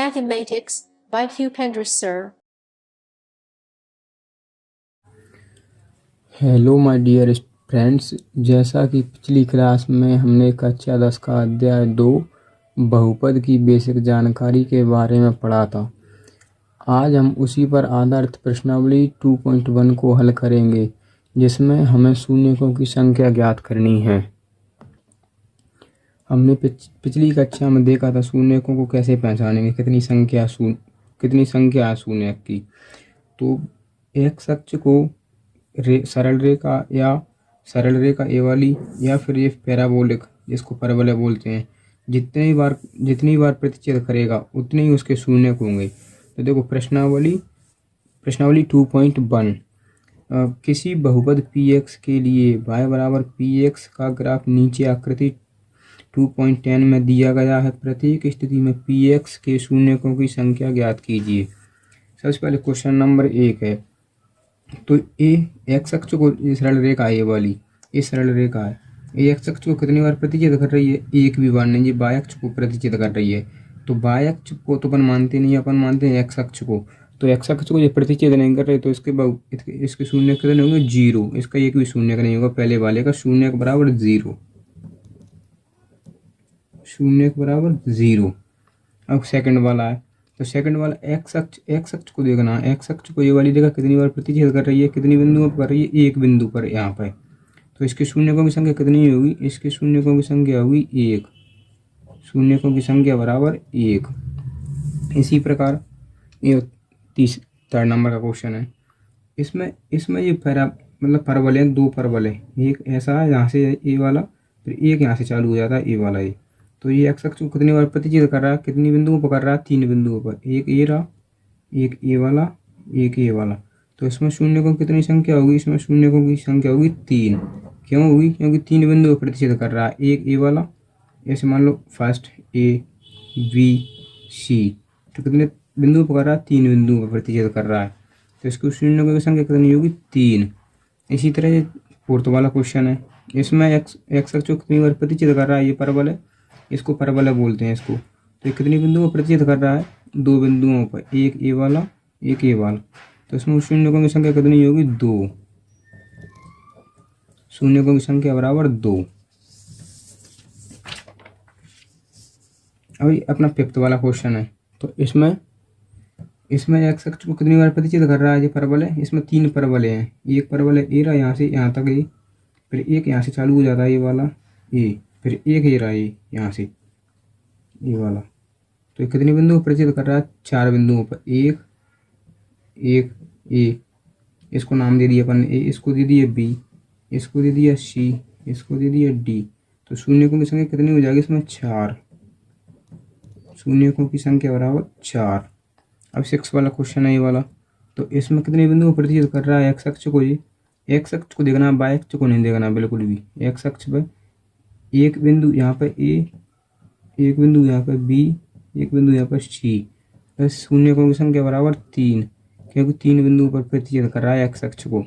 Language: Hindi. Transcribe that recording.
Mathematics by Bhupender Sir. Hello my dear friends, जैसा कि पिछली क्लास में हमने कक्षा 10 का अध्याय 2 बहुपद की बेसिक जानकारी के बारे में पढ़ा था। आज हम उसी पर आधारित प्रश्नावली 2.1 को हल करेंगे, जिसमें हमें शून्यकों की संख्या ज्ञात करनी है। हमने पिछली कक्षा में देखा था शून्यकों को कैसे पहचानेंगे, कितनी संख्या है शून्यक की। तो एक्स अक्ष को सरल रेखा ए वाली या फिर ये पैराबोलिक, जिसको परवलय बोलते हैं, जितनी बार प्रतिच्छेद करेगा उतने ही उसके शून्यक होंगे। तो देखो प्रश्नावली 2.1, किसी बहुपद px के लिए y बराबर px का ग्राफ नीचे आकृति 2.10 में दिया गया है। प्रत्येक स्थिति में px के शून्यकों की संख्या ज्ञात कीजिए। सबसे पहले क्वेश्चन नंबर 1 है, तो एक्स अक्ष को सरल रेखा ए वाली, ये सरल रेखा है, ये एक्स अक्ष को कितनी बार प्रतिच्छेद कर रही है? एक भी बार नहीं, ये वाई अक्ष को प्रतिच्छेद कर रही है। तो वाई अक्ष को तो अपन मानते नहीं, अपन मानते हैं एक्स अक्ष को। तो एक्स अक्ष को ये प्रतिच्छेद नहीं कर रहे, तो इसके शून्य कितने होंगे? 0। इसका एक भी शून्य नहीं होगा, पहले वाले का शून्य बराबर 0, शून्य बराबर 0। अब सेकंड वाला है, तो सेकंड वाला एक्स अक्ष को देखना, एक्स अक्ष को ये वाली रेखा कितनी बार प्रतिच्छेद कर रही है? कितनी बिंदुओं पर कर रही है? एक बिंदु पर, यहाँ पर। तो इसके शून्यकों की संख्या कितनी होगी? इसके शून्यकों की संख्या होगी 1, शून्यकों की संख्या बराबर 1। इसी प्रकार ये थर्ड नंबर का क्वेश्चन है। इसमें ये परवल है, दो परवल है, एक ऐसा है यहाँ से ए वाला, फिर एक यहाँ से चालू हो जाता है ए वाला। ये तो ये एक्स अक्ष को कितनी बार प्रतिच्छेद कर रहा है? कितनी बिंदुओं पर कर रहा है? 3 बिंदुओं पर, एक ए रहा, एक ए वाला, एक ए वाला। तो इसमें शून्यकों की कितनी संख्या होगी? इसमें शून्यकों की संख्या होगी 3। क्यों होगी? क्योंकि 3 बिंदुओं पर प्रतिच्छेद कर रहा है, एक ए वाला, ऐसे मान लो फर्स्ट ए बी सी, तो कितने बिंदुओं पर कर रहा है? 3 बिंदुओं पर प्रतिच्छेद कर रहा है। तो इसकी शून्यकों की संख्या कितनी होगी? 3। इसी तरह फोर्थ वाला क्वेश्चन है, इसमें एक्स अक्ष को कितनी बार प्रतिच्छेद कर रहा है? ये परवल है, इसको परवलय बोलते हैं इसको। तो कितनी बिंदुओं पर प्रतिच्छेद कर रहा है? 2 बिंदुओं पर, एक ए वाला, एक ए वाला। तो इसमें शून्यकों की संख्या कितनी होगी? 2, शून्यकों की संख्या बराबर 2। अभी अपना फिफ्थ वाला क्वेश्चन है, तो इसमें एक्स अक्ष को कितनी बार प्रतिच्छेद कर रहा है? ये परवल है, इसमें 3 परवल हैं, एक परवल है ए रहा यहाँ से यहाँ तक, ये फिर एक यहाँ से चालू हो जाता है ये वाला ए, फिर एक ये रहा ये यहाँ से ये वाला। तो ये कितनी बिंदुओं पर प्रतिच्छेद कर रहा है? 4 बिंदुओं पर, एक एक ए, इसको नाम दे दिया अपन ए, इसको दे दिया बी, इसको दे दिया सी, इसको दे दिया डी। तो शून्यकों की संख्या कितनी हो जाएगी इसमें? 4, शून्यकों की संख्या बराबर 4। अब 6 वाला क्वेश्चन है ये वाला, तो इसमें कितने बिंदुओं पर प्रतिच्छेद कर रहा है एक्स अक्ष को? ये एक्स अक्ष को देखना, वाई अक्ष को नहीं देखना बिल्कुल भी। एक्स अक्ष पर एक बिंदु यहाँ पर ए, एक बिंदु यहाँ पर बी, एक बिंदु यहाँ पर सी, बस शून्यकों की संख्या बराबर 3, क्योंकि 3 बिंदुओं पर प्रतिच्छेद कर रहा है एक्स अक्ष को।